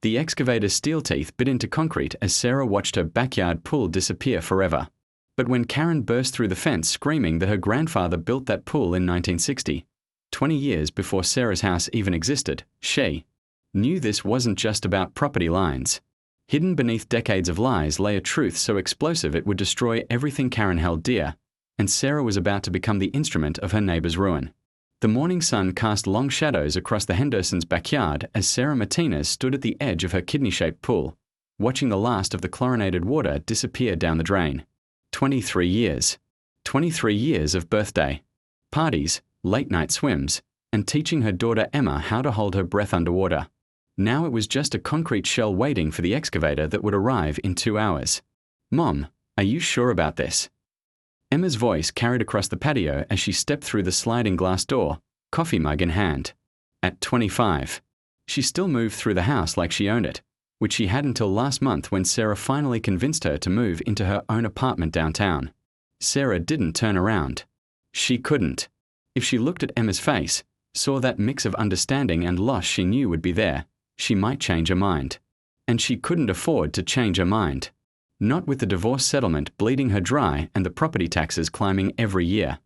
The excavator's steel teeth bit into concrete as Sarah watched her backyard pool disappear forever. But when Karen burst through the fence screaming that her grandfather built that pool in 1960, 20 years before Sarah's house even existed, she knew this wasn't just about property lines. Hidden beneath decades of lies lay a truth so explosive it would destroy everything Karen held dear, and Sarah was about to become the instrument of her neighbor's ruin. The morning sun cast long shadows across the Hendersons' backyard as Sarah Martinez stood at the edge of her kidney-shaped pool, watching the last of the chlorinated water disappear down the drain. 23 years. 23 years of birthday, parties, late-night swims, and teaching her daughter Emma how to hold her breath underwater. Now it was just a concrete shell waiting for the excavator that would arrive in 2 hours. "Mom, are you sure about this?" Emma's voice carried across the patio as she stepped through the sliding glass door, coffee mug in hand. At 25, she still moved through the house like she owned it, which she had until last month when Sarah finally convinced her to move into her own apartment downtown. Sarah didn't turn around. She couldn't. If she looked at Emma's face, saw that mix of understanding and loss she knew would be there, she might change her mind. And she couldn't afford to change her mind. Not with the divorce settlement bleeding her dry and the property taxes climbing every year.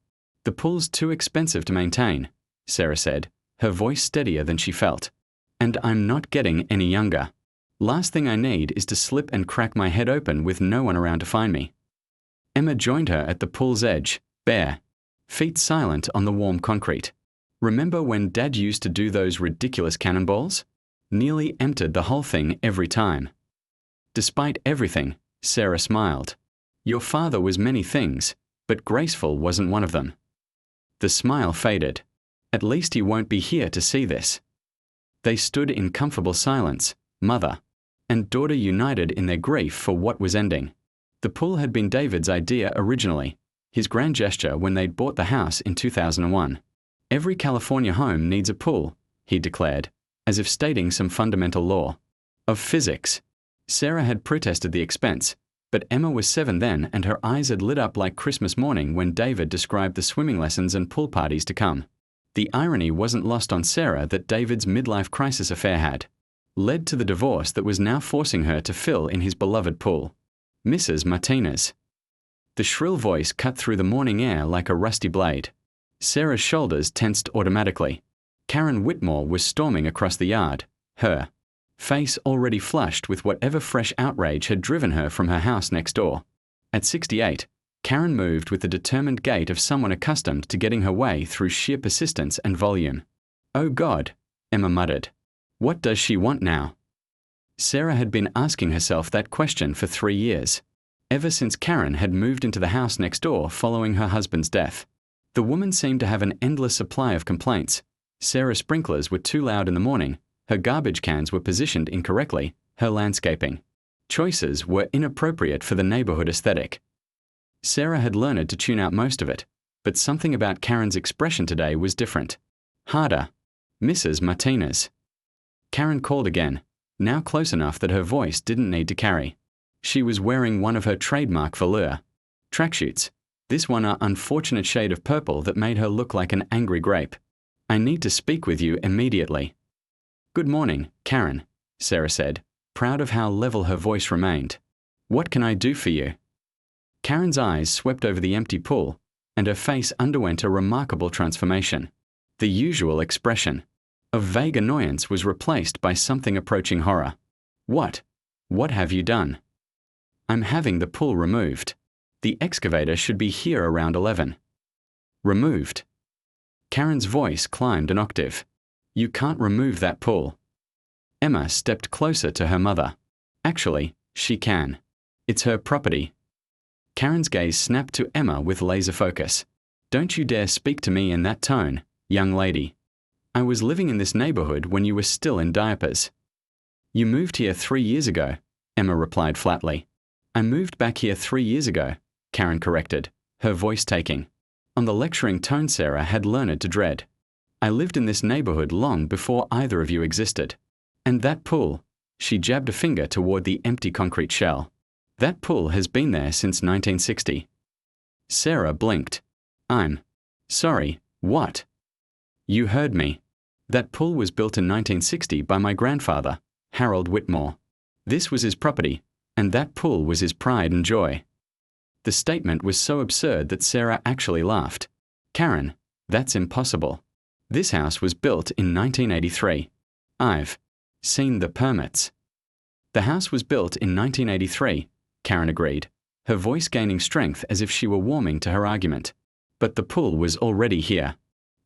"The pool's too expensive to maintain," Sarah said, her voice steadier than she felt. "And I'm not getting any younger. Last thing I need is to slip and crack my head open with no one around to find me." Emma joined her at the pool's edge, bare, feet silent on the warm concrete. "Remember when Dad used to do those ridiculous cannonballs? Nearly emptied the whole thing every time." Despite everything, Sarah smiled. "Your father was many things, but graceful wasn't one of them." The smile faded. "At least he won't be here to see this." They stood in comfortable silence, mother and daughter united in their grief for what was ending. The pool had been David's idea originally, his grand gesture when they'd bought the house in 2001. "Every California home needs a pool," he declared, as if stating some fundamental law of physics. Sarah had protested the expense, but Emma was 7 then and her eyes had lit up like Christmas morning when David described the swimming lessons and pool parties to come. The irony wasn't lost on Sarah that David's midlife crisis affair had led to the divorce that was now forcing her to fill in his beloved pool. "Mrs. Martinez." The shrill voice cut through the morning air like a rusty blade. Sarah's shoulders tensed automatically. Karen Whitmore was storming across the yard, her face already flushed with whatever fresh outrage had driven her from her house next door. At 68, Karen moved with the determined gait of someone accustomed to getting her way through sheer persistence and volume. "Oh God," Emma muttered. "What does she want now?" Sarah had been asking herself that question for 3 years, ever since Karen had moved into the house next door following her husband's death. The woman seemed to have an endless supply of complaints. Sarah's sprinklers were too loud in the morning, her garbage cans were positioned incorrectly, her landscaping choices were inappropriate for the neighborhood aesthetic. Sarah had learned to tune out most of it, but something about Karen's expression today was different. Harder. "Mrs. Martinez." Karen called again, now close enough that her voice didn't need to carry. She was wearing one of her trademark velour tracksuits, this one an unfortunate shade of purple that made her look like an angry grape. "I need to speak with you immediately." "Good morning, Karen," Sarah said, proud of how level her voice remained. "What can I do for you?" Karen's eyes swept over the empty pool, and her face underwent a remarkable transformation. The usual expression of vague annoyance was replaced by something approaching horror. What have you done?" "I'm having the pool removed. The excavator should be here around 11. "Removed?" Karen's voice climbed an octave. "You can't remove that pool." Emma stepped closer to her mother. "Actually, she can. It's her property." Karen's gaze snapped to Emma with laser focus. "Don't you dare speak to me in that tone, young lady. I was living in this neighborhood when you were still in diapers." "You moved here 3 years ago," Emma replied flatly. "I moved back here 3 years ago," Karen corrected, her voice taking on the lecturing tone Sarah had learned to dread. "I lived in this neighborhood long before either of you existed. And that pool," she jabbed a finger toward the empty concrete shell, "that pool has been there since 1960. Sarah blinked. "I'm sorry, what?" "You heard me. That pool was built in 1960 by my grandfather, Harold Whitmore. This was his property, and that pool was his pride and joy. The statement was so absurd that Sarah actually laughed. Karen, that's impossible. This house was built in 1983. I've seen the permits. The house was built in 1983, Karen agreed, her voice gaining strength as if she were warming to her argument. But the pool was already here.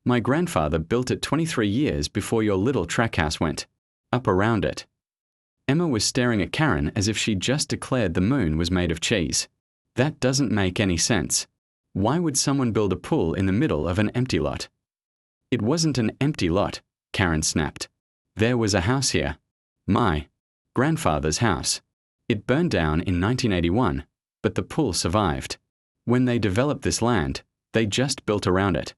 My grandfather built it 23 years before your little track house went up around it. Emma was staring at Karen as if she'd just declared the moon was made of cheese. That doesn't make any sense. Why would someone build a pool in the middle of an empty lot? It wasn't an empty lot, Karen snapped. There was a house here. My grandfather's house. It burned down in 1981, but the pool survived. When they developed this land, they just built around it.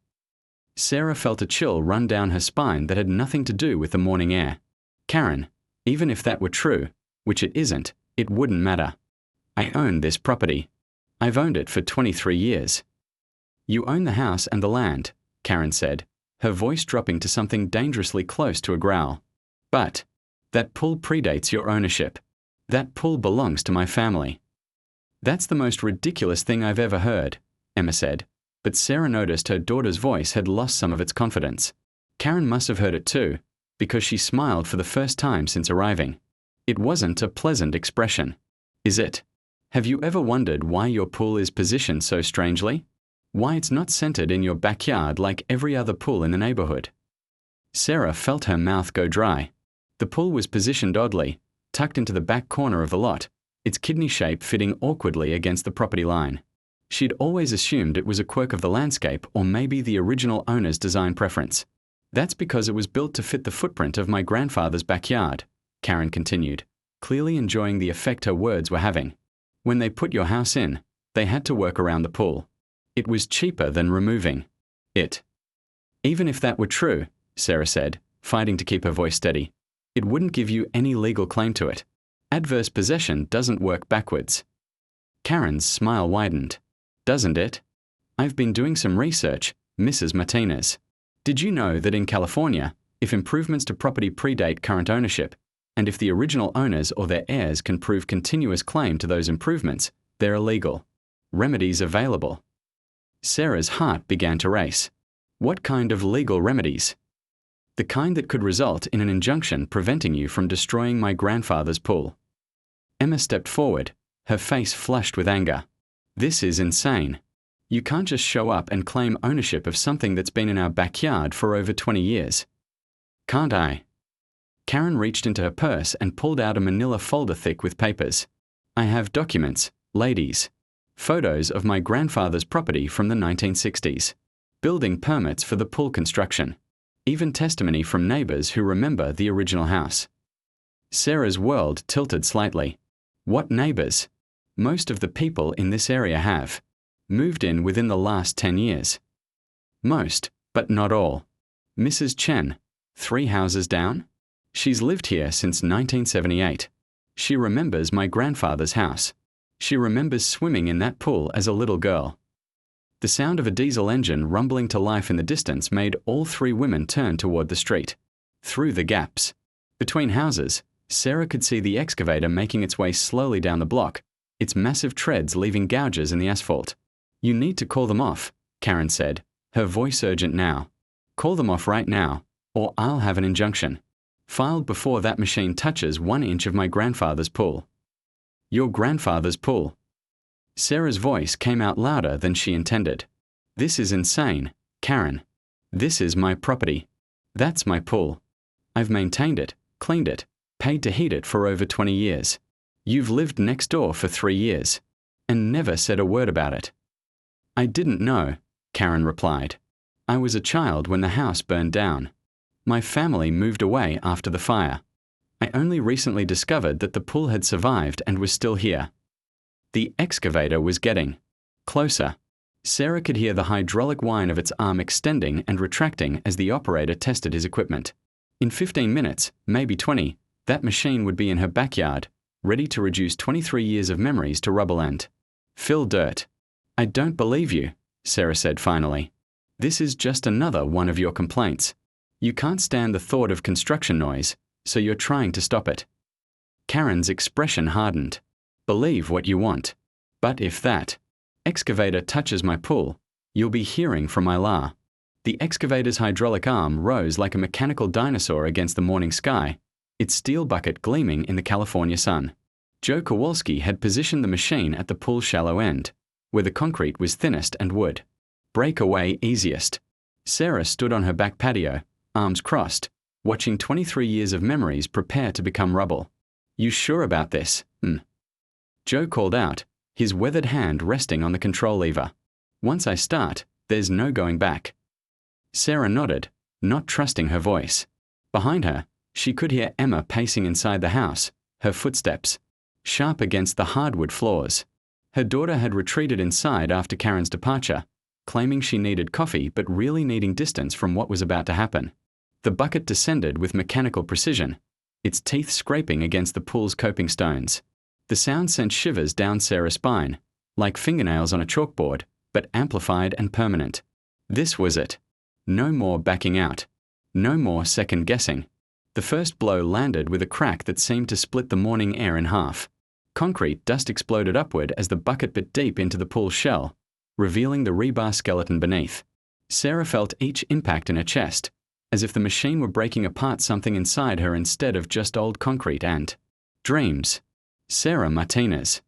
Sarah felt a chill run down her spine that had nothing to do with the morning air. Karen, even if that were true, which it isn't, it wouldn't matter. I own this property. I've owned it for 23 years. You own the house and the land, Karen said, her voice dropping to something dangerously close to a growl. But that pool predates your ownership. That pool belongs to my family. That's the most ridiculous thing I've ever heard, Emma said, but Sarah noticed her daughter's voice had lost some of its confidence. Karen must have heard it too, because she smiled for the first time since arriving. It wasn't a pleasant expression. Is it? Have you ever wondered why your pool is positioned so strangely? Why it's not centered in your backyard like every other pool in the neighborhood? Sarah felt her mouth go dry. The pool was positioned oddly, tucked into the back corner of the lot, its kidney shape fitting awkwardly against the property line. She'd always assumed it was a quirk of the landscape or maybe the original owner's design preference. That's because it was built to fit the footprint of my grandfather's backyard, Karen continued, clearly enjoying the effect her words were having. When they put your house in, they had to work around the pool. It was cheaper than removing it. Even if that were true, Sarah said, fighting to keep her voice steady, it wouldn't give you any legal claim to it. Adverse possession doesn't work backwards. Karen's smile widened. Doesn't it? I've been doing some research, Mrs. Martinez. Did you know that in California, if improvements to property predate current ownership, and if the original owners or their heirs can prove continuous claim to those improvements, they're illegal? Remedies available. Sarah's heart began to race. What kind of legal remedies? The kind that could result in an injunction preventing you from destroying my grandfather's pool. Emma stepped forward, her face flushed with anger. This is insane. You can't just show up and claim ownership of something that's been in our backyard for over 20 years. Can't I? Karen reached into her purse and pulled out a manila folder thick with papers. I have documents, ladies. Photos of my grandfather's property from the 1960s. Building permits for the pool construction. Even testimony from neighbors who remember the original house. Sarah's world tilted slightly. What neighbors? Most of the people in this area have moved in within the last 10 years. Most, but not all. Mrs. Chen, 3 houses down? She's lived here since 1978. She remembers my grandfather's house. She remembers swimming in that pool as a little girl. The sound of a diesel engine rumbling to life in the distance made all 3 women turn toward the street. Through the gaps. Between houses, Sarah could see the excavator making its way slowly down the block, its massive treads leaving gouges in the asphalt. You need to call them off, Karen said, her voice urgent now. Call them off right now, or I'll have an injunction. Filed before that machine touches 1 inch of my grandfather's pool. Your grandfather's pool. Sarah's voice came out louder than she intended. This is insane, Karen. This is my property. That's my pool. I've maintained it, cleaned it, paid to heat it for over 20 years. You've lived next door for 3 years, and never said a word about it. I didn't know, Karen replied. I was a child when the house burned down. My family moved away after the fire. I only recently discovered that the pool had survived and was still here. The excavator was getting closer. Sarah could hear the hydraulic whine of its arm extending and retracting as the operator tested his equipment. In 15 minutes, maybe 20, that machine would be in her backyard, ready to reduce 23 years of memories to rubble and fill dirt. I don't believe you, Sarah said finally. This is just another one of your complaints. You can't stand the thought of construction noise, so you're trying to stop it. Karen's expression hardened. Believe what you want. But if that excavator touches my pool, you'll be hearing from my la. The excavator's hydraulic arm rose like a mechanical dinosaur against the morning sky, its steel bucket gleaming in the California sun. Joe Kowalski had positioned the machine at the pool's shallow end, where the concrete was thinnest and would break away easiest. Sarah stood on her back patio, arms crossed, watching 23 years of memories prepare to become rubble. You sure about this? Joe called out, his weathered hand resting on the control lever. Once I start, there's no going back. Sarah nodded, not trusting her voice. Behind her, she could hear Emma pacing inside the house, her footsteps sharp against the hardwood floors. Her daughter had retreated inside after Karen's departure, claiming she needed coffee but really needing distance from what was about to happen. The bucket descended with mechanical precision, its teeth scraping against the pool's coping stones. The sound sent shivers down Sarah's spine, like fingernails on a chalkboard, but amplified and permanent. This was it. No more backing out. No more second guessing. The first blow landed with a crack that seemed to split the morning air in half. Concrete dust exploded upward as the bucket bit deep into the pool's shell, revealing the rebar skeleton beneath. Sarah felt each impact in her chest, as if the machine were breaking apart something inside her instead of just old concrete and dreams. Sarah Martinez.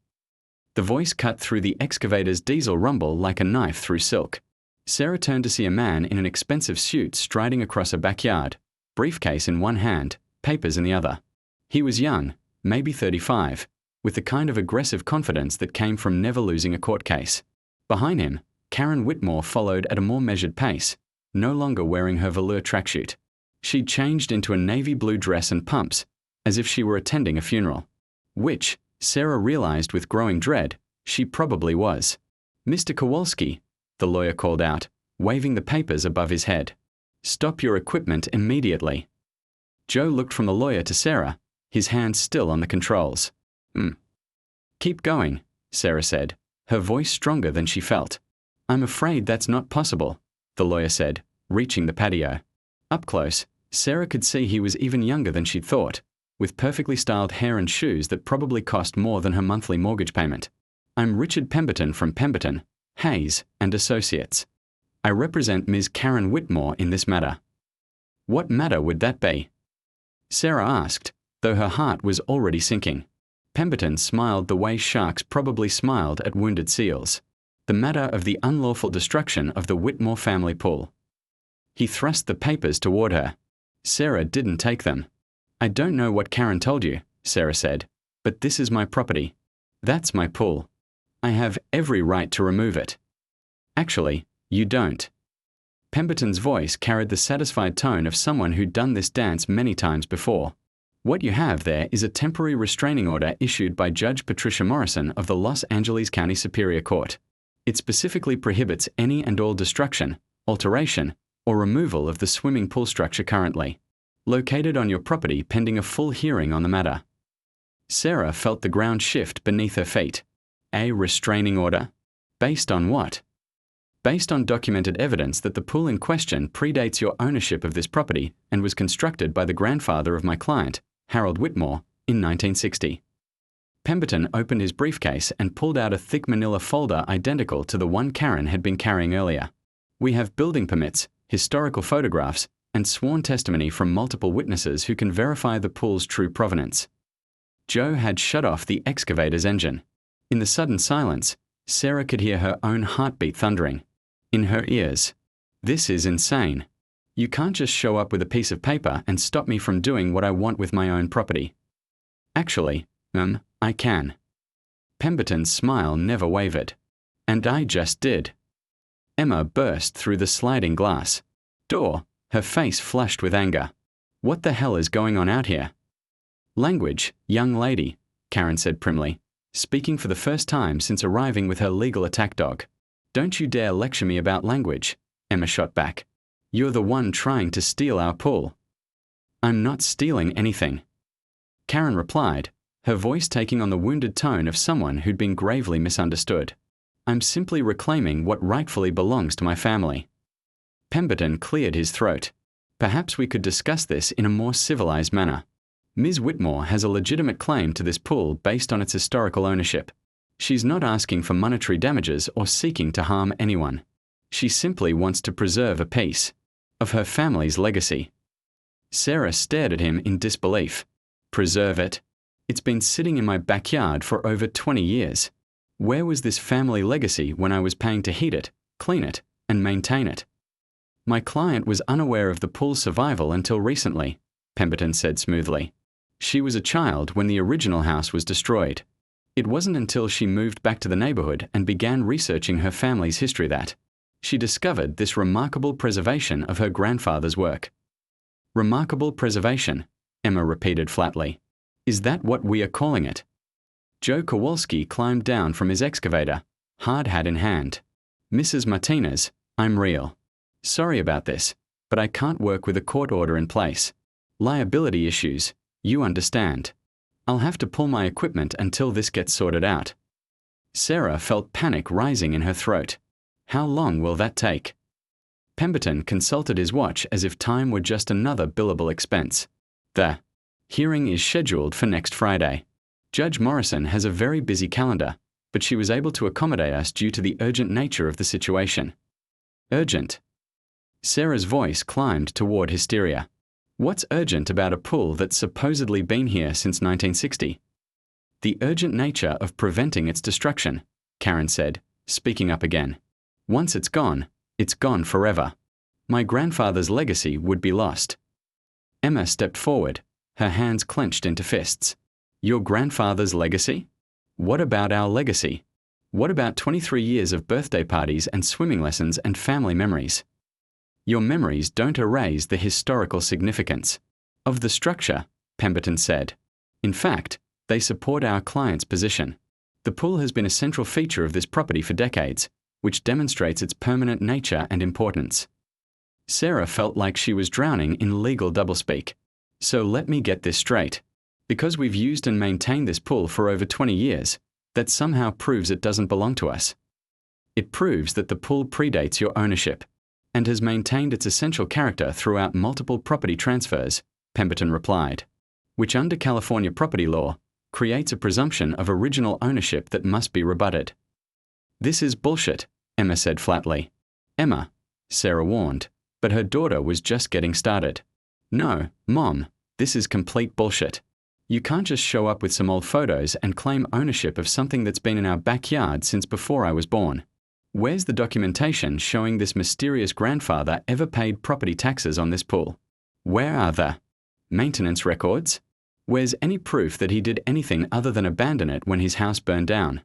The voice cut through the excavator's diesel rumble like a knife through silk. Sarah turned to see a man in an expensive suit striding across a backyard, briefcase in one hand, papers in the other. He was young, maybe 35, with the kind of aggressive confidence that came from never losing a court case. Behind him, Karen Whitmore followed at a more measured pace, no longer wearing her velour tracksuit. She'd changed into a navy blue dress and pumps, as if she were attending a funeral. Which, Sarah realized with growing dread, she probably was. Mr. Kowalski, the lawyer called out, waving the papers above his head. Stop your equipment immediately. Joe looked from the lawyer to Sarah, his hands still on the controls. Keep going, Sarah said, her voice stronger than she felt. I'm afraid that's not possible, the lawyer said, reaching the patio. Up close, Sarah could see he was even younger than she'd thought, with perfectly styled hair and shoes that probably cost more than her monthly mortgage payment. I'm Richard Pemberton from Pemberton, Hayes and Associates. I represent Ms. Karen Whitmore in this matter. What matter would that be? Sarah asked, though her heart was already sinking. Pemberton smiled the way sharks probably smiled at wounded seals. The matter of the unlawful destruction of the Whitmore family pool. He thrust the papers toward her. Sarah didn't take them. I don't know what Karen told you, Sarah said, but this is my property. That's my pool. I have every right to remove it. Actually, you don't. Pemberton's voice carried the satisfied tone of someone who'd done this dance many times before. What you have there is a temporary restraining order issued by Judge Patricia Morrison of the Los Angeles County Superior Court. It specifically prohibits any and all destruction, alteration, or removal of the swimming pool structure currently located on your property pending a full hearing on the matter. Sarah felt the ground shift beneath her feet. A restraining order? Based on what? Based on documented evidence that the pool in question predates your ownership of this property and was constructed by the grandfather of my client, Harold Whitmore, in 1960. Pemberton opened his briefcase and pulled out a thick manila folder identical to the one Karen had been carrying earlier. We have building permits, historical photographs, and sworn testimony from multiple witnesses who can verify the pool's true provenance. Joe had shut off the excavator's engine. In the sudden silence, Sarah could hear her own heartbeat thundering in her ears. This is insane. You can't just show up with a piece of paper and stop me from doing what I want with my own property. Actually, I can. Pemberton's smile never wavered. And I just did. Emma burst through the sliding glass door, her face flushed with anger. What the hell is going on out here? Language, young lady, Karen said primly, speaking for the first time since arriving with her legal attack dog. Don't you dare lecture me about language, Emma shot back. You're the one trying to steal our pool. I'm not stealing anything. Karen replied, her voice taking on the wounded tone of someone who'd been gravely misunderstood. I'm simply reclaiming what rightfully belongs to my family. Pemberton cleared his throat. Perhaps we could discuss this in a more civilized manner. Ms. Whitmore has a legitimate claim to this pool based on its historical ownership. She's not asking for monetary damages or seeking to harm anyone. She simply wants to preserve a piece of her family's legacy. Sarah stared at him in disbelief. Preserve it? It's been sitting in my backyard for over 20 years. Where was this family legacy when I was paying to heat it, clean it, and maintain it? My client was unaware of the pool's survival until recently, Pemberton said smoothly. She was a child when the original house was destroyed. It wasn't until she moved back to the neighborhood and began researching her family's history that she discovered this remarkable preservation of her grandfather's work. Remarkable preservation, Emma repeated flatly. Is that what we are calling it? Joe Kowalski climbed down from his excavator, hard hat in hand. Mrs. Martinez, I'm real. Sorry about this, but I can't work with a court order in place. Liability issues, you understand. I'll have to pull my equipment until this gets sorted out. Sarah felt panic rising in her throat. How long will that take? Pemberton consulted his watch as if time were just another billable expense. The hearing is scheduled for next Friday. Judge Morrison has a very busy calendar, but she was able to accommodate us due to the urgent nature of the situation. Urgent? Sarah's voice climbed toward hysteria. What's urgent about a pool that's supposedly been here since 1960? The urgent nature of preventing its destruction, Karen said, speaking up again. Once it's gone forever. My grandfather's legacy would be lost. Emma stepped forward, her hands clenched into fists. Your grandfather's legacy? What about our legacy? What about 23 years of birthday parties and swimming lessons and family memories? Your memories don't erase the historical significance of the structure, Pemberton said. In fact, they support our client's position. The pool has been a central feature of this property for decades, which demonstrates its permanent nature and importance. Sarah felt like she was drowning in legal doublespeak. So let me get this straight. Because we've used and maintained this pool for over 20 years, that somehow proves it doesn't belong to us. It proves that the pool predates your ownership and has maintained its essential character throughout multiple property transfers, Pemberton replied, which under California property law creates a presumption of original ownership that must be rebutted. This is bullshit, Emma said flatly. Emma, Sarah warned, but her daughter was just getting started. No, Mom, this is complete bullshit. You can't just show up with some old photos and claim ownership of something that's been in our backyard since before I was born. Where's the documentation showing this mysterious grandfather ever paid property taxes on this pool? Where are the maintenance records? Where's any proof that he did anything other than abandon it when his house burned down?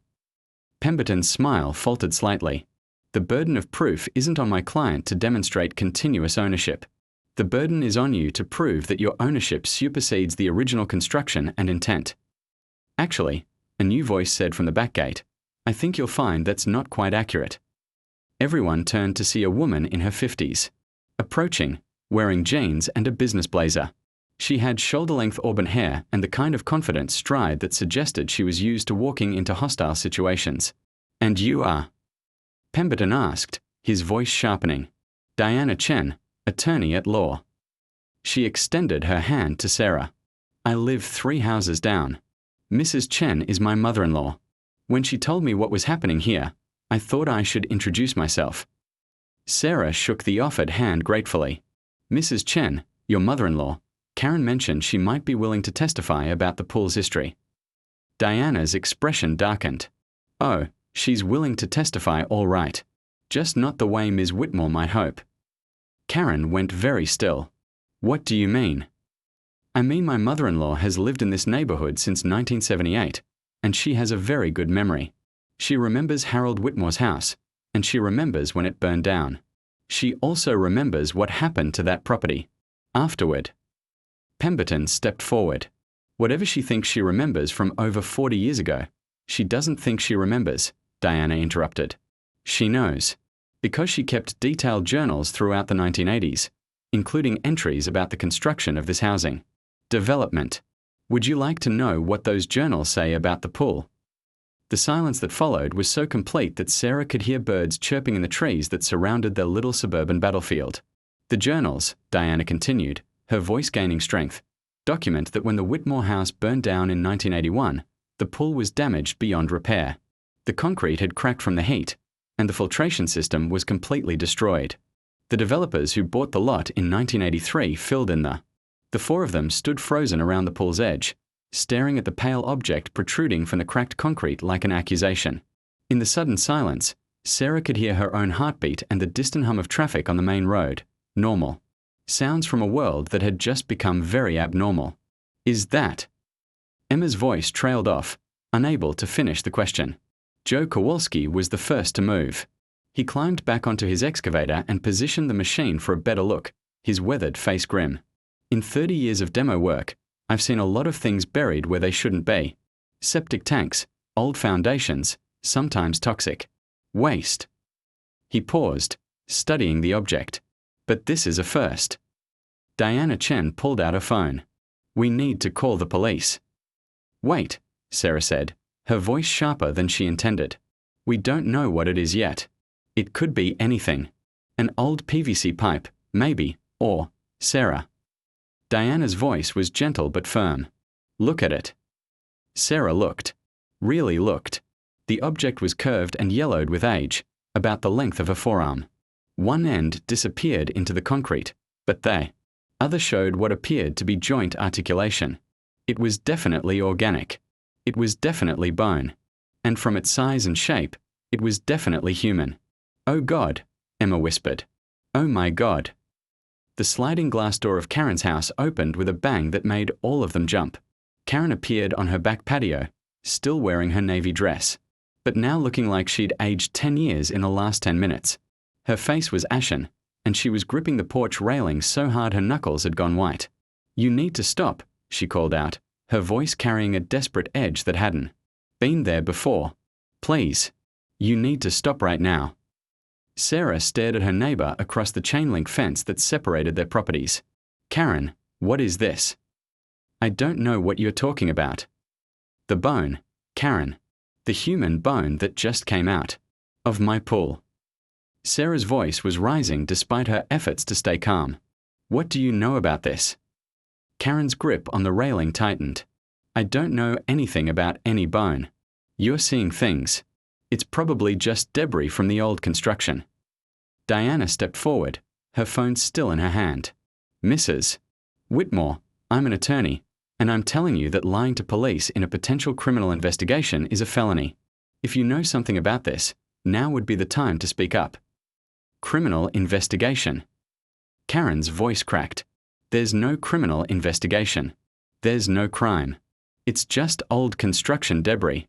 Pemberton's smile faltered slightly. The burden of proof isn't on my client to demonstrate continuous ownership. The burden is on you to prove that your ownership supersedes the original construction and intent. Actually, a new voice said from the back gate, I think you'll find that's not quite accurate. Everyone turned to see a woman in her 50s, approaching, wearing jeans and a business blazer. She had shoulder-length auburn hair and the kind of confident stride that suggested she was used to walking into hostile situations. And you are? Pemberton asked, his voice sharpening. Diana Chen, attorney at law. She extended her hand to Sarah. I live 3 houses down. Mrs. Chen is my mother-in-law. When she told me what was happening here, I thought I should introduce myself. Sarah shook the offered hand gratefully. Mrs. Chen, your mother-in-law, Karen mentioned she might be willing to testify about the pool's history. Diana's expression darkened. Oh, she's willing to testify all right. Just not the way Ms. Whitmore might hope. Karen went very still. What do you mean? I mean my mother-in-law has lived in this neighborhood since 1978, and she has a very good memory. She remembers Harold Whitmore's house, and she remembers when it burned down. She also remembers what happened to that property afterward. Pemberton stepped forward. Whatever she thinks she remembers from over 40 years ago, she doesn't think she remembers, Diana interrupted. She knows. Because she kept detailed journals throughout the 1980s, including entries about the construction of this housing. Development. Would you like to know what those journals say about the pool? The silence that followed was so complete that Sarah could hear birds chirping in the trees that surrounded their little suburban battlefield. The journals, Diana continued, her voice gaining strength, document that when the Whitmore house burned down in 1981, the pool was damaged beyond repair. The concrete had cracked from the heat, and the filtration system was completely destroyed. The developers who bought the lot in 1983 filled in the four of them stood frozen around the pool's edge, staring at the pale object protruding from the cracked concrete like an accusation. In the sudden silence, Sarah could hear her own heartbeat and the distant hum of traffic on the main road. Normal. Sounds from a world that had just become very abnormal. Is that? Emma's voice trailed off, unable to finish the question. Joe Kowalski was the first to move. He climbed back onto his excavator and positioned the machine for a better look, his weathered face grim. In 30 years of demo work, I've seen a lot of things buried where they shouldn't be. Septic tanks, old foundations, sometimes toxic. Waste. He paused, studying the object. But this is a first. Diana Chen pulled out her phone. We need to call the police. Wait, Sarah said, her voice sharper than she intended. We don't know what it is yet. It could be anything. An old PVC pipe, maybe, or Sarah. Diana's voice was gentle but firm. Look at it. Sarah looked. Really looked. The object was curved and yellowed with age, about the length of a forearm. One end disappeared into the concrete, but the other showed what appeared to be joint articulation. It was definitely organic. It was definitely bone. And from its size and shape, it was definitely human. Oh God, Emma whispered. Oh my God. The sliding glass door of Karen's house opened with a bang that made all of them jump. Karen appeared on her back patio, still wearing her navy dress, but now looking like she'd aged 10 years in the last 10 minutes. Her face was ashen, and she was gripping the porch railing so hard her knuckles had gone white. You need to stop, she called out, her voice carrying a desperate edge that hadn't been there before. Please. You need to stop right now. Sarah stared at her neighbor across the chain-link fence that separated their properties. Karen, what is this? I don't know what you're talking about. The bone, Karen. The human bone that just came out of my pool. Sarah's voice was rising despite her efforts to stay calm. What do you know about this? Karen's grip on the railing tightened. I don't know anything about any bone. You're seeing things. It's probably just debris from the old construction. Diana stepped forward, her phone still in her hand. Mrs. Whitmore, I'm an attorney, and I'm telling you that lying to police in a potential criminal investigation is a felony. If you know something about this, now would be the time to speak up. Criminal investigation. Karen's voice cracked. There's no criminal investigation. There's no crime. It's just old construction debris.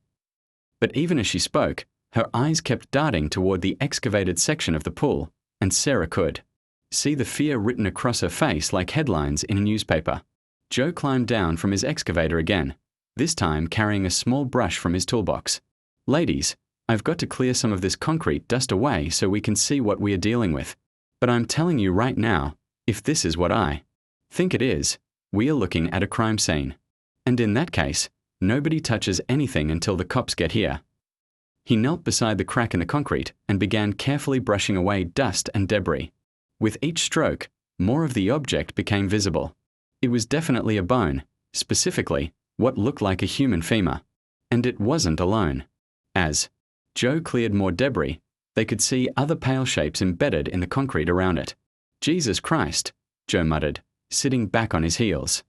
But even as she spoke, her eyes kept darting toward the excavated section of the pool, and Sarah could see the fear written across her face like headlines in a newspaper. Joe climbed down from his excavator again, this time carrying a small brush from his toolbox. Ladies, I've got to clear some of this concrete dust away so we can see what we are dealing with. But I'm telling you right now, if this is what I think it is, we are looking at a crime scene. And in that case, nobody touches anything until the cops get here. He knelt beside the crack in the concrete and began carefully brushing away dust and debris. With each stroke, more of the object became visible. It was definitely a bone, specifically, what looked like a human femur. And it wasn't alone. As Joe cleared more debris, they could see other pale shapes embedded in the concrete around it. Jesus Christ, Joe muttered, sitting back on his heels.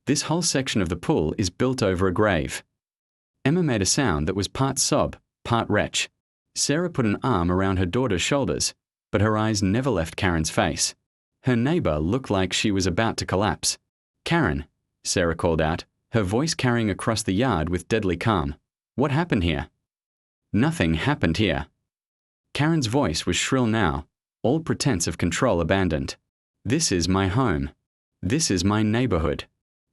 This whole section of the pool is built over a grave. Emma made a sound that was part sob, part retch. Sarah put an arm around her daughter's shoulders, but her eyes never left Karen's face. Her neighbor looked like she was about to collapse. Karen, Sarah called out, her voice carrying across the yard with deadly calm. What happened here? Nothing happened here. Karen's voice was shrill now, all pretense of control abandoned. This is my home. This is my neighborhood.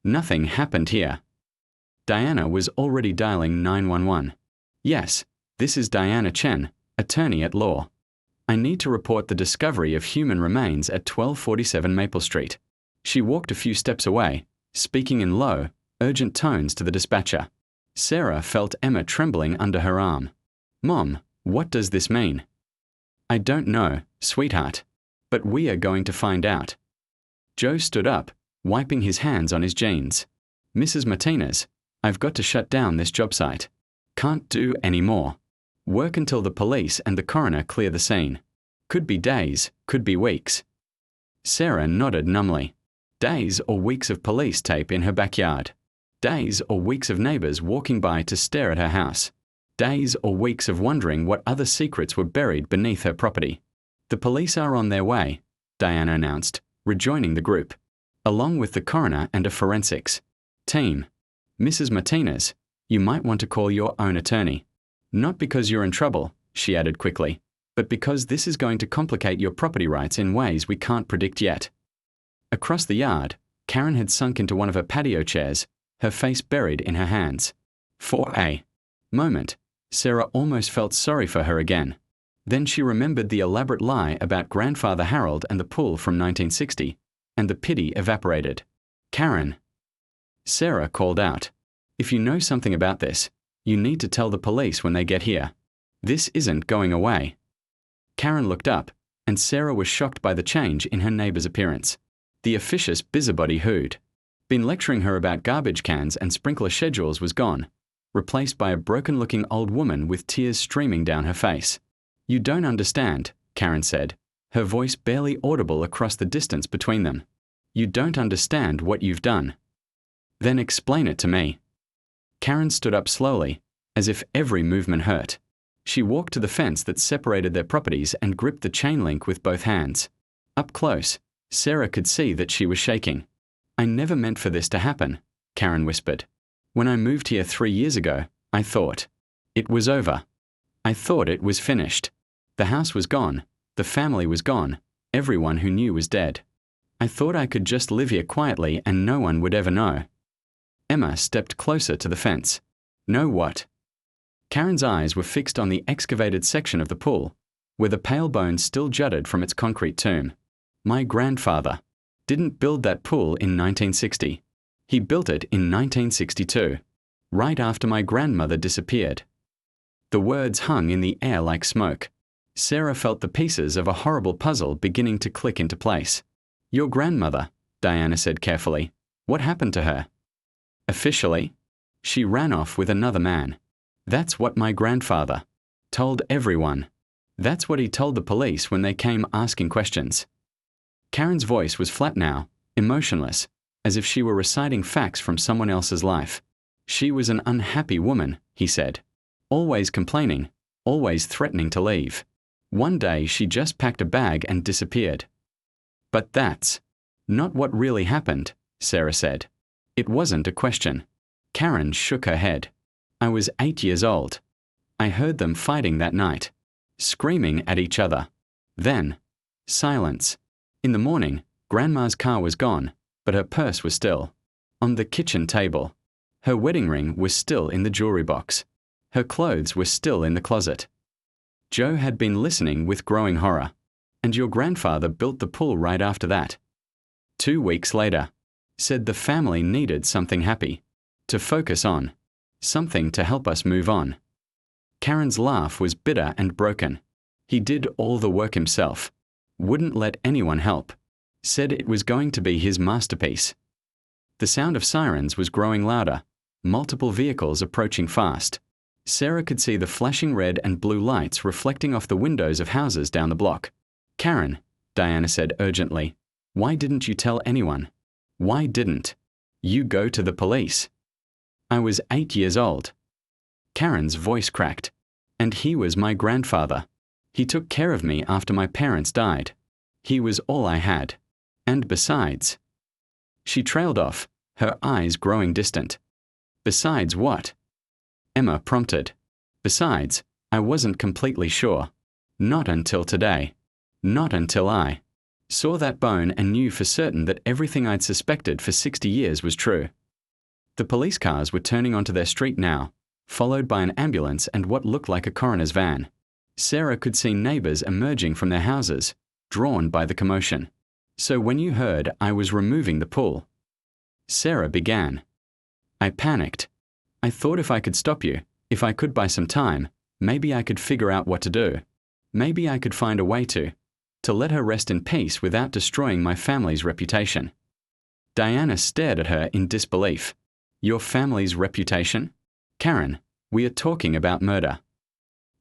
Nothing happened here. Diana was already dialing 911. Yes, this is Diana Chen, attorney at law. I need to report the discovery of human remains at 1247 Maple Street. She walked a few steps away, speaking in low, urgent tones to the dispatcher. Sarah felt Emma trembling under her arm. Mom, what does this mean? I don't know, sweetheart. But we are going to find out. Joe stood up, wiping his hands on his jeans. "Mrs. Martinez, I've got to shut down this job site. Can't do any more. Work until the police and the coroner clear the scene. Could be days, could be weeks." Sarah nodded numbly. Days or weeks of police tape in her backyard. Days or weeks of neighbors walking by to stare at her house. Days or weeks of wondering what other secrets were buried beneath her property. "The police are on their way," Diana announced, rejoining the group, along with the coroner and a forensics team. "Mrs. Martinez, you might want to call your own attorney. Not because you're in trouble," she added quickly, "but because this is going to complicate your property rights in ways we can't predict yet." Across the yard, Karen had sunk into one of her patio chairs, her face buried in her hands. For a moment, Sarah almost felt sorry for her again. Then she remembered the elaborate lie about Grandfather Harold and the pool from 1960, and the pity evaporated. "Karen," Sarah called out, "if you know something about this, you need to tell the police when they get here. This isn't going away." Karen looked up, and Sarah was shocked by the change in her neighbor's appearance. The officious busybody who'd been lecturing her about garbage cans and sprinkler schedules was gone, replaced by a broken-looking old woman with tears streaming down her face. "You don't understand," Karen said, her voice barely audible across the distance between them. "You don't understand what you've done." "Then explain it to me." Karen stood up slowly, as if every movement hurt. She walked to the fence that separated their properties and gripped the chain link with both hands. Up close, Sarah could see that she was shaking. "I never meant for this to happen," Karen whispered. "When I moved here 3 years ago, I thought it was over. I thought it was finished. The house was gone, the family was gone, everyone who knew was dead. I thought I could just live here quietly and no one would ever know." Emma stepped closer to the fence. "Know what?" Karen's eyes were fixed on the excavated section of the pool, where the pale bones still jutted from its concrete tomb. "My grandfather didn't build that pool in 1960. He built it in 1962, right after my grandmother disappeared." The words hung in the air like smoke. Sarah felt the pieces of a horrible puzzle beginning to click into place. "Your grandmother," Diana said carefully. "What happened to her?" "Officially, she ran off with another man. That's what my grandfather told everyone. That's what he told the police when they came asking questions." Karen's voice was flat now, emotionless, as if she were reciting facts from someone else's life. "She was an unhappy woman," he said. "Always complaining, always threatening to leave. One day she just packed a bag and disappeared." "But that's not what really happened," Sarah said. It wasn't a question. Karen shook her head. "I was 8 years old. I heard them fighting that night, screaming at each other. Then, silence. In the morning, Grandma's car was gone, but her purse was still on the kitchen table. Her wedding ring was still in the jewelry box. Her clothes were still in the closet." Joe had been listening with growing horror. "And your grandfather built the pool right after that. 2 weeks later. Said the family needed something happy to focus on, something to help us move on." Karen's laugh was bitter and broken. "He did all the work himself. Wouldn't let anyone help. Said it was going to be his masterpiece." The sound of sirens was growing louder, multiple vehicles approaching fast. Sarah could see the flashing red and blue lights reflecting off the windows of houses down the block. "Karen," Diana said urgently, "why didn't you tell anyone? Why didn't you go to the police?" "I was 8 years old." Karen's voice cracked. "And he was my grandfather. He took care of me after my parents died. He was all I had. And besides..." She trailed off, her eyes growing distant. "Besides what?" Emma prompted. "Besides, I wasn't completely sure. Not until today. Not until I saw that bone and knew for certain that everything I'd suspected for 60 years was true." The police cars were turning onto their street now, followed by an ambulance and what looked like a coroner's van. Sarah could see neighbors emerging from their houses, drawn by the commotion. "So when you heard I was removing the pool," Sarah began. "I panicked. I thought if I could stop you, if I could buy some time, maybe I could figure out what to do. Maybe I could find a way to let her rest in peace without destroying my family's reputation." Diana stared at her in disbelief. Your family's reputation? Karen, we are talking about murder.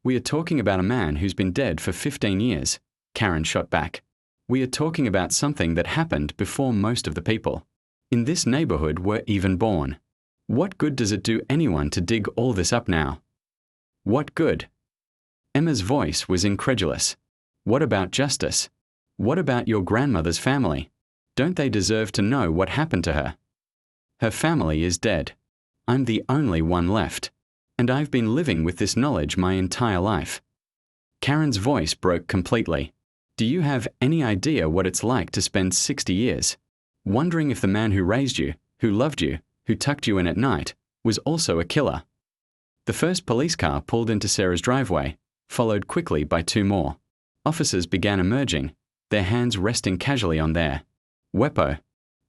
We are talking about a man who's been dead for 15 years, Karen shot back. We are talking about something that happened before most of the people in this neighborhood were even born. What good does it do anyone to dig all this up now? What good? Emma's voice was incredulous. What about justice? What about your grandmother's family? Don't they deserve to know what happened to her? Her family is dead. I'm the only one left. And I've been living with this knowledge my entire life. Karen's voice broke completely. Do you have any idea what it's like to spend 60 years wondering if the man who raised you, who loved you, who tucked you in at night, was also a killer? The first police car pulled into Sarah's driveway, followed quickly by two more. Officers began emerging, their hands resting casually on their weapon.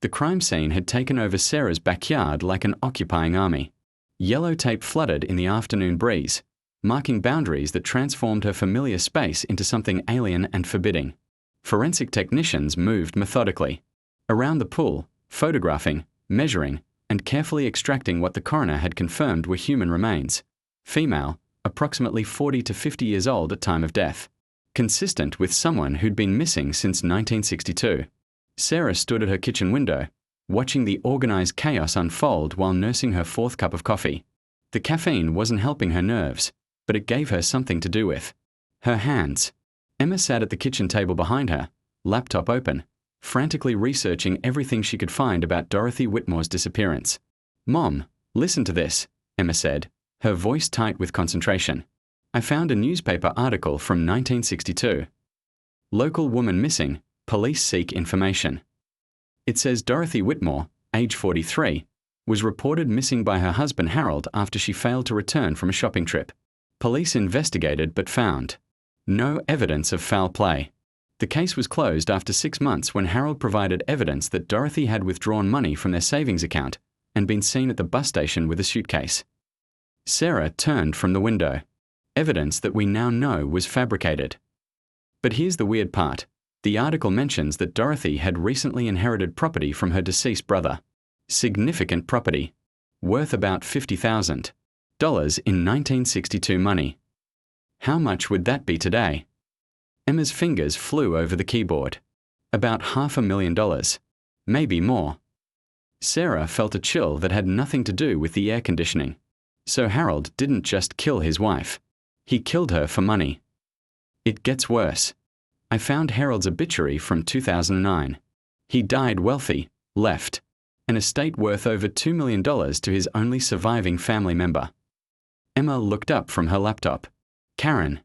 The crime scene had taken over Sarah's backyard like an occupying army. Yellow tape fluttered in the afternoon breeze, marking boundaries that transformed her familiar space into something alien and forbidding. Forensic technicians moved methodically around the pool, photographing, measuring, and carefully extracting what the coroner had confirmed were human remains. Female, approximately 40 to 50 years old at time of death. Consistent with someone who'd been missing since 1962. Sarah stood at her kitchen window, watching the organized chaos unfold while nursing her fourth cup of coffee. The caffeine wasn't helping her nerves, but it gave her something to do with. Her hands. Emma sat at the kitchen table behind her, laptop open, frantically researching everything she could find about Dorothy Whitmore's disappearance. Mom, listen to this, Emma said, her voice tight with concentration. I found a newspaper article from 1962. Local woman missing, police seek information. It says Dorothy Whitmore, age 43, was reported missing by her husband Harold after she failed to return from a shopping trip. Police investigated but found no evidence of foul play. The case was closed after 6 months when Harold provided evidence that Dorothy had withdrawn money from their savings account and been seen at the bus station with a suitcase. Sarah turned from the window. Evidence that we now know was fabricated. But here's the weird part. The article mentions that Dorothy had recently inherited property from her deceased brother. Significant property. Worth about $50,000 in 1962 money. How much would that be today? Emma's fingers flew over the keyboard. About $500,000. Maybe more. Sarah felt a chill that had nothing to do with the air conditioning. So Harold didn't just kill his wife. He killed her for money. It gets worse. I found Harold's obituary from 2009. He died wealthy, left an estate worth over $2 million to his only surviving family member. Emma looked up from her laptop. Karen.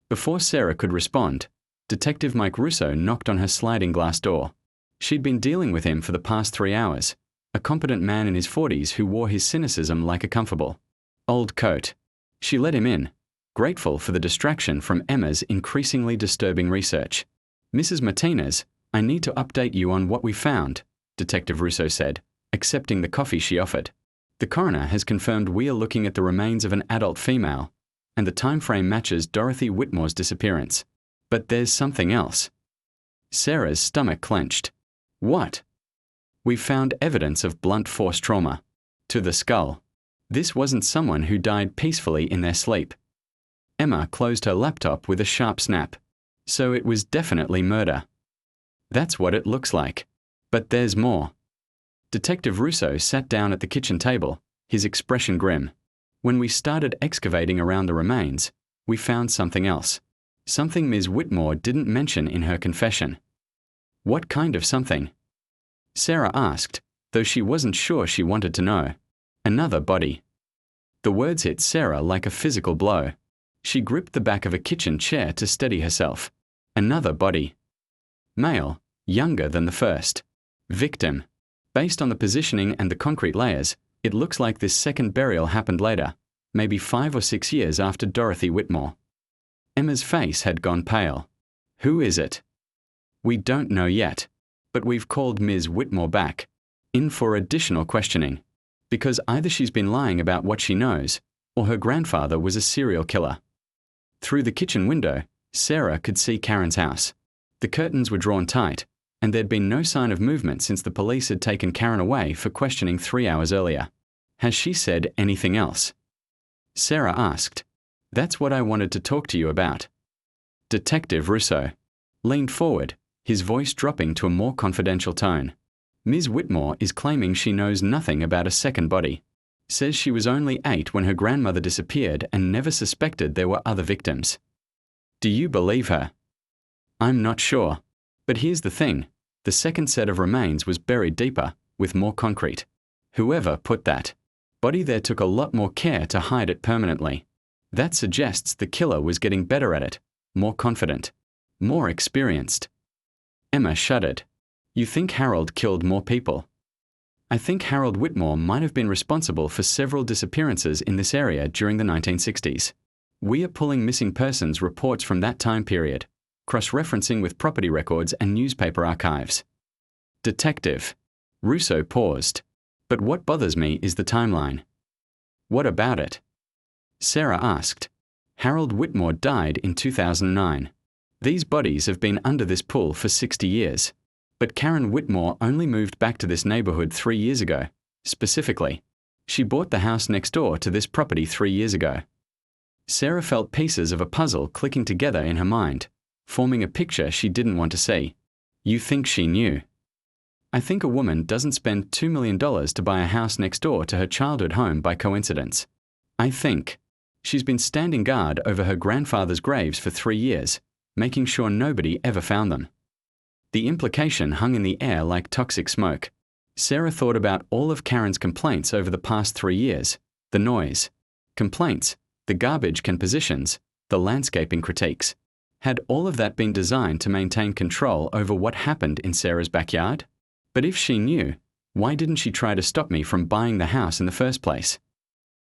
Before Sarah could respond, Detective Mike Russo knocked on her sliding glass door. She'd been dealing with him for the past 3 hours, a competent man in his 40s who wore his cynicism like a comfortable old coat. She let him in, grateful for the distraction from Emma's increasingly disturbing research. Mrs. Martinez, I need to update you on what we found, Detective Russo said, accepting the coffee she offered. The coroner has confirmed we are looking at the remains of an adult female, and the time frame matches Dorothy Whitmore's disappearance. But there's something else. Sarah's stomach clenched. What? We've found evidence of blunt force trauma. To the skull. This wasn't someone who died peacefully in their sleep. Emma closed her laptop with a sharp snap. So it was definitely murder. That's what it looks like. But there's more. Detective Russo sat down at the kitchen table, his expression grim. When we started excavating around the remains, we found something else. Something Ms. Whitmore didn't mention in her confession. What kind of something? Sarah asked, though she wasn't sure she wanted to know. Another body. The words hit Sarah like a physical blow. She gripped the back of a kitchen chair to steady herself. Another body. Male, younger than the first. Victim. Based on the positioning and the concrete layers, it looks like this second burial happened later, maybe 5 or 6 years after Dorothy Whitmore. Emma's face had gone pale. Who is it? We don't know yet, but we've called Ms. Whitmore back, in for additional questioning, because either she's been lying about what she knows, or her grandfather was a serial killer. Through the kitchen window, Sarah could see Karen's house. The curtains were drawn tight, and there'd been no sign of movement since the police had taken Karen away for questioning 3 hours earlier. Has she said anything else? Sarah asked. That's what I wanted to talk to you about. Detective Russo leaned forward, his voice dropping to a more confidential tone. Ms. Whitmore is claiming she knows nothing about a second body. Says she was only 8 when her grandmother disappeared and never suspected there were other victims. Do you believe her? I'm not sure. But here's the thing. The second set of remains was buried deeper, with more concrete. Whoever put that body there took a lot more care to hide it permanently. That suggests the killer was getting better at it, more confident, more experienced. Emma shuddered. You think Harold killed more people? I think Harold Whitmore might have been responsible for several disappearances in this area during the 1960s. We are pulling missing persons reports from that time period, cross-referencing with property records and newspaper archives. Detective Russo paused. But what bothers me is the timeline. What about it? Sarah asked. Harold Whitmore died in 2009. These bodies have been under this pool for 60 years. But Karen Whitmore only moved back to this neighborhood 3 years ago. Specifically, she bought the house next door to this property 3 years ago. Sarah felt pieces of a puzzle clicking together in her mind, forming a picture she didn't want to see. You think she knew? I think a woman doesn't spend $2 million to buy a house next door to her childhood home by coincidence. I think she's been standing guard over her grandfather's graves for 3 years, making sure nobody ever found them. The implication hung in the air like toxic smoke. Sarah thought about all of Karen's complaints over the past 3 years, the noise, complaints, the garbage can positions, the landscaping critiques. Had all of that been designed to maintain control over what happened in Sarah's backyard? But if she knew, why didn't she try to stop me from buying the house in the first place?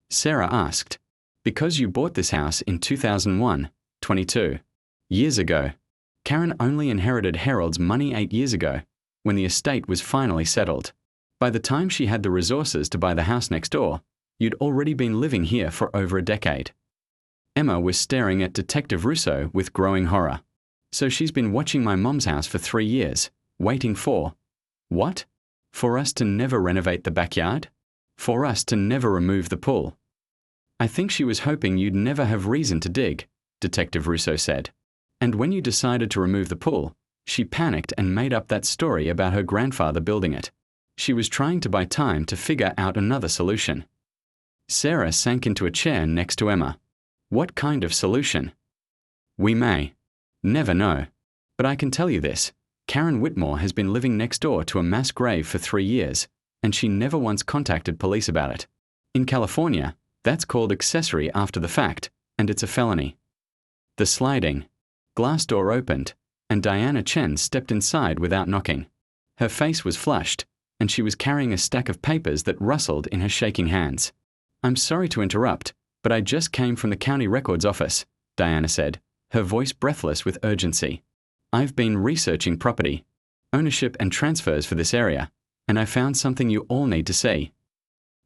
Sarah asked. Because you bought this house in 2001, 22 years ago. Karen only inherited Harold's money 8 years ago, when the estate was finally settled. By the time she had the resources to buy the house next door, you'd already been living here for over a decade. Emma was staring at Detective Russo with growing horror. So she's been watching my mom's house for 3 years, waiting for... What? For us to never renovate the backyard? For us to never remove the pool? I think she was hoping you'd never have reason to dig, Detective Russo said. And when you decided to remove the pool, she panicked and made up that story about her grandfather building it. She was trying to buy time to figure out another solution. Sarah sank into a chair next to Emma. What kind of solution? We may never know. But I can tell you this. Karen Whitmore has been living next door to a mass grave for 3 years, and she never once contacted police about it. In California, that's called accessory after the fact, and it's a felony. The sliding glass door opened, and Diana Chen stepped inside without knocking. Her face was flushed, and she was carrying a stack of papers that rustled in her shaking hands. I'm sorry to interrupt, but I just came from the county records office, Diana said, her voice breathless with urgency. I've been researching property, ownership and transfers for this area, and I found something you all need to see.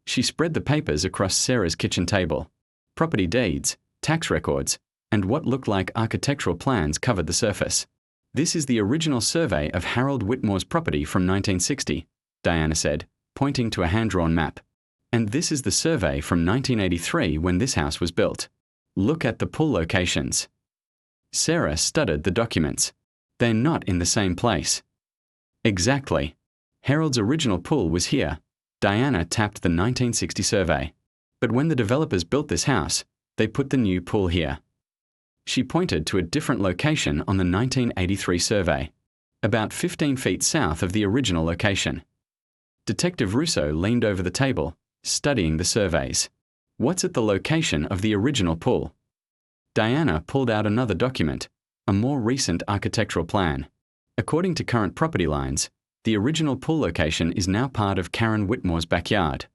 She spread the papers across Sarah's kitchen table. Property deeds, tax records, and what looked like architectural plans covered the surface. This is the original survey of Harold Whitmore's property from 1960, Diana said, pointing to a hand-drawn map. And this is the survey from 1983 when this house was built. Look at the pool locations. Sarah studied the documents. They're not in the same place. Exactly. Harold's original pool was here. Diana tapped the 1960 survey. But when the developers built this house, they put the new pool here. She pointed to a different location on the 1983 survey, about 15 feet south of the original location. Detective Russo leaned over the table, studying the surveys. What's at the location of the original pool? Diana pulled out another document, a more recent architectural plan. According to current property lines, the original pool location is now part of Karen Whitmore's backyard.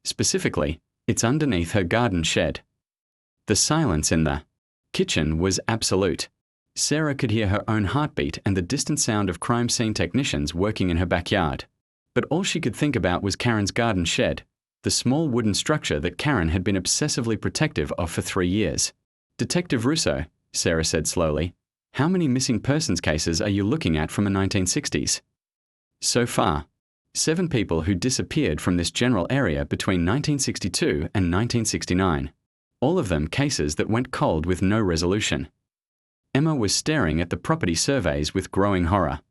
Specifically, it's underneath her garden shed. The silence in the kitchen was absolute. Sarah could hear her own heartbeat and the distant sound of crime scene technicians working in her backyard. But all she could think about was Karen's garden shed, the small wooden structure that Karen had been obsessively protective of for 3 years. Detective Russo, Sarah said slowly, how many missing persons cases are you looking at from the 1960s? So far, 7 people who disappeared from this general area between 1962 and 1969. All of them cases that went cold with no resolution. Emma was staring at the property surveys with growing horror.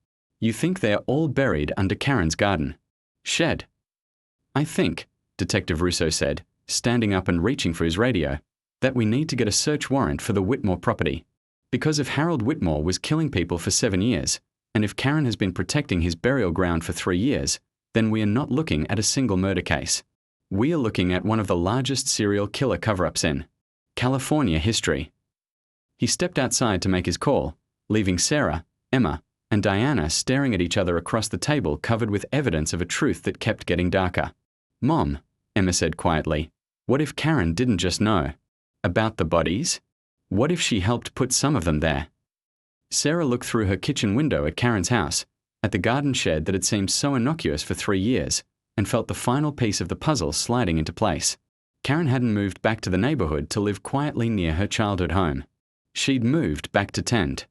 You think they are all buried under Karen's garden shed? I think, Detective Russo said, standing up and reaching for his radio, that we need to get a search warrant for the Whitmore property. Because if Harold Whitmore was killing people for 7 years, and if Karen has been protecting his burial ground for 3 years, then we are not looking at a single murder case. We are looking at one of the largest serial killer cover-ups in California history. He stepped outside to make his call, leaving Sarah, Emma, and Diana staring at each other across the table covered with evidence of a truth that kept getting darker. Mom, Emma said quietly, what if Karen didn't just know about the bodies? What if she helped put some of them there? Sarah looked through her kitchen window at Karen's house, at the garden shed that had seemed so innocuous for 3 years, and felt the final piece of the puzzle sliding into place. Karen hadn't moved back to the neighborhood to live quietly near her childhood home. She'd moved back to tend